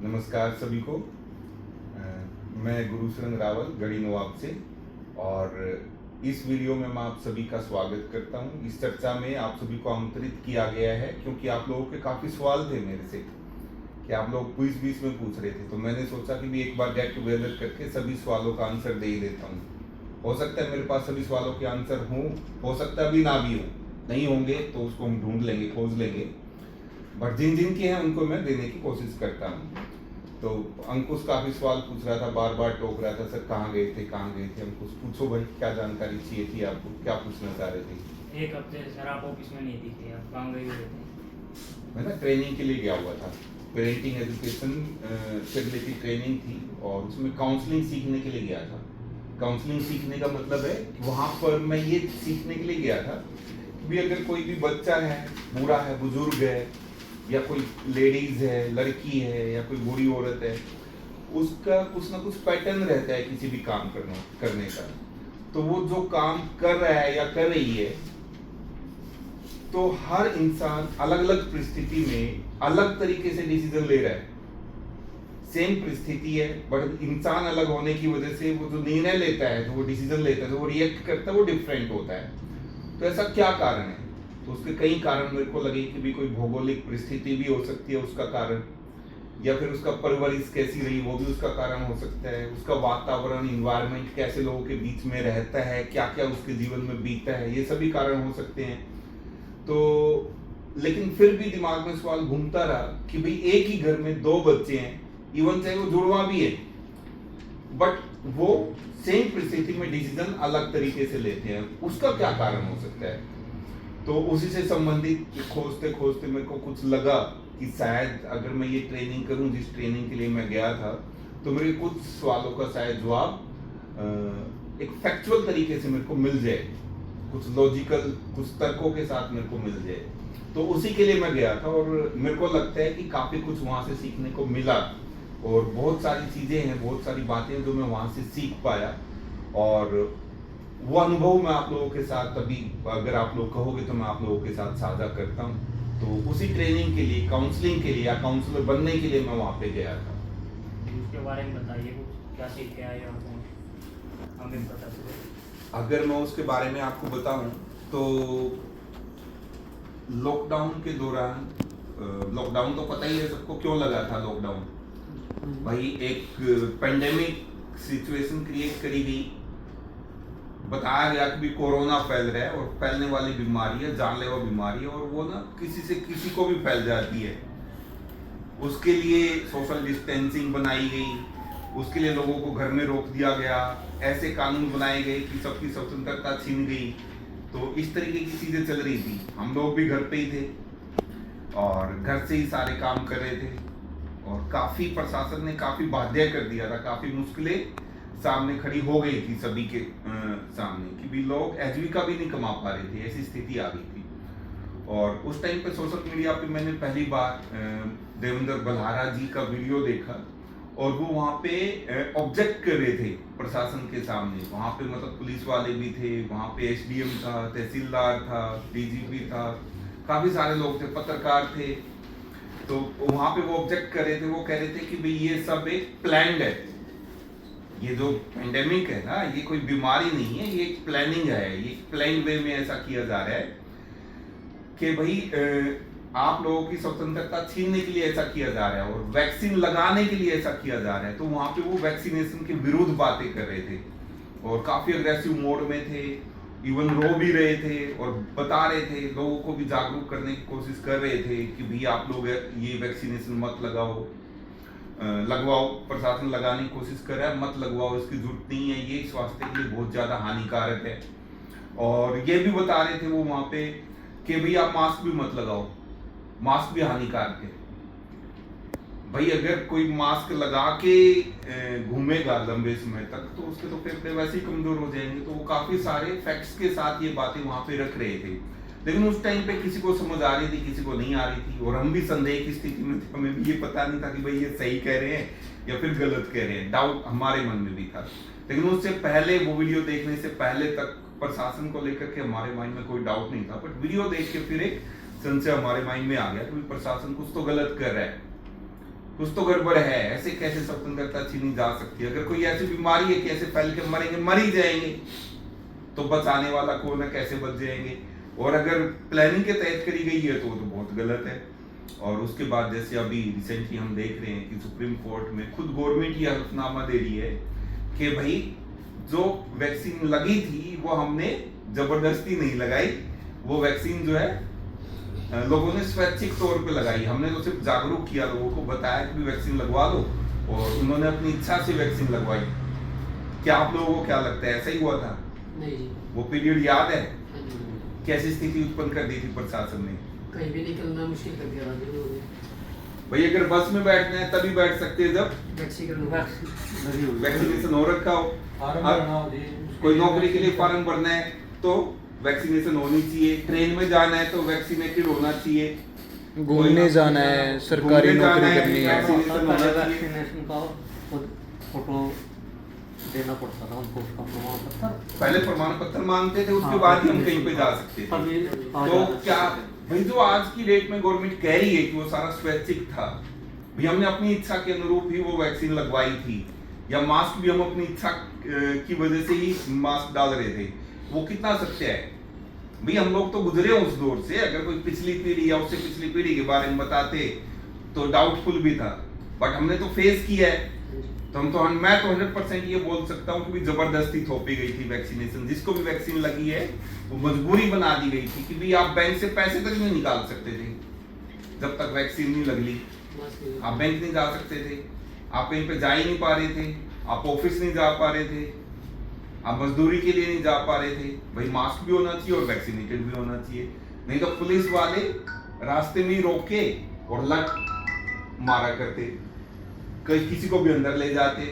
नमस्कार सभी को। मैं गुरुशरण रावल गढ़ी नवाब से, और इस वीडियो में मैं आप सभी का स्वागत करता हूं। इस चर्चा में आप सभी को आमंत्रित किया गया है क्योंकि आप लोगों के काफ़ी सवाल थे मेरे से कि आप लोग क्विज बीच में पूछ रहे थे, तो मैंने सोचा कि भी एक बार गेट टुगेदर करके सभी सवालों का आंसर दे ही देता हूँ। हो सकता है मेरे पास सभी सवालों के आंसर हों, हो सकता है अभी ना भी हो, नहीं होंगे तो उसको हम ढूंढ लेंगे, खोज लेंगे, बट जिन जिन के हैं उनको मैं देने की कोशिश करता हूँ। तो अंकुश काफी सवाल पूछ रहा था, बार बार टोक रहा था, सर कहाँ गए थे, कहाँ गए थे। अंकुश पूछो भाई, क्या जानकारी चाहिए थी आपको, क्या पूछना चाह रहे थे। एक हफ्ते से सर आप ऑफिस में नहीं दिखे, आप कहाँ गए हुए थे? मैं ना ट्रेनिंग के लिए गया हुआ था, पेरेंटिंग एजुकेशन से रिलेटेड ट्रेनिंग थी, और उसमें काउंसलिंग सीखने के लिए गया था। काउंसलिंग सीखने का मतलब है कि वहाँ पर मैं ये सीखने के लिए गया था कि भी अगर कोई भी बच्चा है, बूढ़ा है, बुजुर्ग है, या कोई लेडीज है, लड़की है, या कोई बूढ़ी औरत है, उसका कुछ ना कुछ पैटर्न रहता है किसी भी काम करने का। तो वो जो काम कर रहा है या कर रही है, तो हर इंसान अलग अलग परिस्थिति में अलग तरीके से डिसीजन ले रहा है। सेम परिस्थिति है, बट इंसान अलग होने की वजह से वो जो निर्णय लेता है, जो वो डिसीजन लेता है, जो वो रिएक्ट करता है, वो डिफरेंट होता है। तो ऐसा क्या कारण है? तो उसके कई कारण मेरे को लगे कि भी कोई भौगोलिक परिस्थिति भी हो सकती है उसका कारण, या फिर उसका परवरिश कैसी रही वो भी उसका कारण हो सकता है, उसका वातावरण, इन्वायरमेंट कैसे लोगों के बीच में रहता है, क्या क्या उसके जीवन में बीतता है, ये सभी कारण हो सकते हैं। तो लेकिन फिर भी दिमाग में सवाल घूमता रहा कि भाई एक ही घर में दो बच्चे हैं, इवन चाहे वो जुड़वा भी है, बट वो सेम परिस्थिति में डिसीजन अलग तरीके से लेते हैं, उसका क्या कारण हो सकता है। तो उसी से संबंधित खोजते खोजते मेरे को कुछ लगा कि शायद अगर मैं ये ट्रेनिंग करूं जिस ट्रेनिंग के लिए मैं गया था, तो मेरे कुछ सवालों का शायद जवाब एक फैक्चुअल तरीके से मेरे को मिल जाए, कुछ लॉजिकल, कुछ तर्कों के साथ मेरे को मिल जाए। तो उसी के लिए मैं गया था, और मेरे को लगता है कि काफ़ी कुछ वहाँ से सीखने को मिला, और बहुत सारी चीज़ें हैं, बहुत सारी बातें जो मैं वहाँ से सीख पाया, और वो अनुभव मैं आप लोगों के साथ अभी, अगर आप लोग कहोगे तो मैं आप लोगों के साथ साझा करता हूँ। तो उसी ट्रेनिंग के लिए, काउंसलिंग के लिए या काउंसलर बनने के लिए मैं वहाँ पे गया था। उसके बारे में बताइए, कुछ क्या सीख के आए आपको, हमें पता चले। अगर मैं उसके बारे में आपको बताऊं तो लॉकडाउन के दौरान, लॉकडाउन तो पता ही है सबको क्यों लगा था लॉकडाउन। भाई एक पेंडेमिक सिचुएशन क्रिएट करी गई, बताया गया कि भी कोरोना फैल रहा है, और फैलने वाली बीमारी है, जानलेवा बीमारी है, और वो ना किसी से किसी को भी फैल जाती है। उसके लिए सोशल डिस्टेंसिंग बनाई गई, उसके लिए लोगों को घर में रोक दिया गया, ऐसे कानून बनाए गए कि सबकी स्वतंत्रता छीन गई। तो इस तरीके की चीज़ें चल रही थी, हम लोग भी घर पे ही थे और घर से ही सारे काम कर रहे थे, और काफ़ी प्रशासन ने काफ़ी बाध्य कर दिया था, काफ़ी मुश्किलें सामने खड़ी हो गई थी सभी के सामने कि भी लोग आजीविका भी नहीं कमा पा रहे थे, ऐसी स्थिति आ गई थी। और उस टाइम पे सोशल मीडिया पे मैंने पहली बार देवेंद्र बल्हारा जी का वीडियो देखा, और वो वहाँ पे ऑब्जेक्ट कर रहे थे प्रशासन के सामने। वहाँ पे मतलब पुलिस वाले भी थे, वहाँ पे एसडीएम था, तहसीलदार था, डीजीपी था, काफ़ी सारे लोग थे, पत्रकार थे। तो वहाँ पे वो ऑब्जेक्ट कर रहे थे, वो कह रहे थे कि भाई ये सब एक प्लान्ड है, ये जो पेंडेमिक है ना, ये कोई बीमारी नहीं है, ये एक प्लानिंग है, ये प्लान वे में ऐसा किया जा रहा है कि भाई आप लोगों की स्वतंत्रता छीनने के लिए ऐसा किया जा रहा है, और वैक्सीन लगाने के लिए ऐसा किया जा रहा है। तो वहां पे वो वैक्सीनेशन के विरुद्ध बातें कर रहे थे, और काफी अग्रेसिव मोड में थे, इवन रो भी रहे थे, और बता रहे थे, लोगों को भी जागरूक करने की कोशिश कर रहे थे कि भाई आप लोग ये वैक्सीनेशन मत लगाओ, लगवाओ, प्रशासन लगाने की कोशिश कर रहा है, मत लगवाओ, इसकी जरूरत नहीं है, ये स्वास्थ्य के लिए बहुत ज्यादा हानिकारक है। और ये भी बता रहे थे वो वहां पे कि भाई आप मास्क भी मत लगाओ, मास्क भी हानिकारक है। भाई अगर कोई मास्क लगा के घूमेगा लंबे समय तक, तो उसके तो फेफड़े वैसे ही कमजोर हो जाएंगे। तो वो काफी सारे फैक्ट्स के साथ ये बातें वहां पे रख रहे थे, लेकिन उस टाइम पे किसी को समझ आ रही थी, किसी को नहीं आ रही थी, और हम भी संदेह की स्थिति में थे, हमें भी ये पता नहीं था कि भाई ये सही कह रहे हैं या फिर गलत कह रहे हैं। डाउट हमारे मन में भी था, लेकिन उससे पहले, वो वीडियो देखने से पहले तक प्रशासन को लेकर के हमारे माइंड में कोई डाउट नहीं था, बट वीडियो देख के फिर एक संशय हमारे माइंड में आ गया कि प्रशासन कुछ तो गलत कर रहा है। कुछ तो गड़बड़ है, ऐसे कैसे स्वतंत्रता छीनी जा सकती है? अगर कोई ऐसी बीमारी है कि ऐसे फैल के मरेंगे, मर ही जाएंगे, तो बचाने वाला कौन है, कैसे बच जाएंगे? और अगर प्लानिंग के तहत करी गई है तो वो तो बहुत गलत है। और उसके बाद जैसे अभी रिसेंटली हम देख रहे हैं कि सुप्रीम कोर्ट में खुद गवर्नमेंट ये हल्फनामा दे रही है कि भाई जो वैक्सीन लगी थी वो हमने जबरदस्ती नहीं लगाई, वो वैक्सीन जो है लोगों ने स्वैच्छिक तौर पे लगाई। हमने तो सिर्फ जागरूक किया, लोगों को बताया कि वैक्सीन लगवा लो, और उन्होंने अपनी इच्छा से वैक्सीन लगवाई। क्या आप लोगों को क्या लगता है, ऐसा ही हुआ था? नहीं जी। वो पीरियड याद है? हाँ जी, हाँ जी। कैसी स्थिति उत्पन्न कर दी थी प्रशासन ने? कहीं भी निकलना मुश्किल कर दिया था जी लोगों ने। भाई अगर बस में बैठना है तभी बैठ सकते हैं जब वैक्सीन वैक्सीनेशन हो रखा हो। अब कोई नौकरी के लिए फॉर्म भरना है तो वैक्सीनेशन होनी चाहिए, ट्रेन में जाना है तो वैक्सीनेटेड होना चाहिए, घूमने जाना है, सरकारी घूमने नौकरी जाना है, करनी है। वैक्सीनेशन होना चाहिए। वैक्सीनेशन का खुद फोटो देना पड़ता था उनको, उसका प्रमाण पत्र। पहले प्रमाण पत्र मांगते थे, उसके हाँ, बाद ही हम कहीं पे जा सकते थे। तभी आ तो जाता क्या था। भाई जो आज की डेट में गवर्नमेंट कह रही है कि वो सारा स्वैच्छिक था, भी हमने अपनी इच्छा के अनुरूप ही वो वैक्सीन लगवाई थी, या मास्क भी हम अपनी इच्छा की वजह से ही मास्क डाल रहे थे, वो कितना सत्य है? भाई हम लोग तो गुजरे उस दौर से। अगर कोई पिछली पीढ़ी या उससे पिछली पीढ़ी के बारे में बताते तो डाउटफुल भी था, बट हमने तो फेस किया है। तो मैं तो 100% ये बोल सकता हूँ कि भी जबरदस्ती थोपी गई थी वैक्सीनेशन। जिसको भी वैक्सीन लगी है वो मजबूरी बना दी गई थी कि भी आप बैंक से पैसे तक नहीं निकाल सकते थे जब तक वैक्सीन नहीं लग ली। आप बैंक नहीं जा सकते थे, आप कहीं पे जा ही नहीं पा रहे थे, आप ऑफिस नहीं जा पा रहे थे, आप मजदूरी के लिए नहीं जा पा रहे थे। भाई मास्क भी होना चाहिए और वैक्सीनेटेड भी होना चाहिए, नहीं तो पुलिस वाले रास्ते में ही रोक के और लट मारा करते, किसी को भी अंदर ले जाते।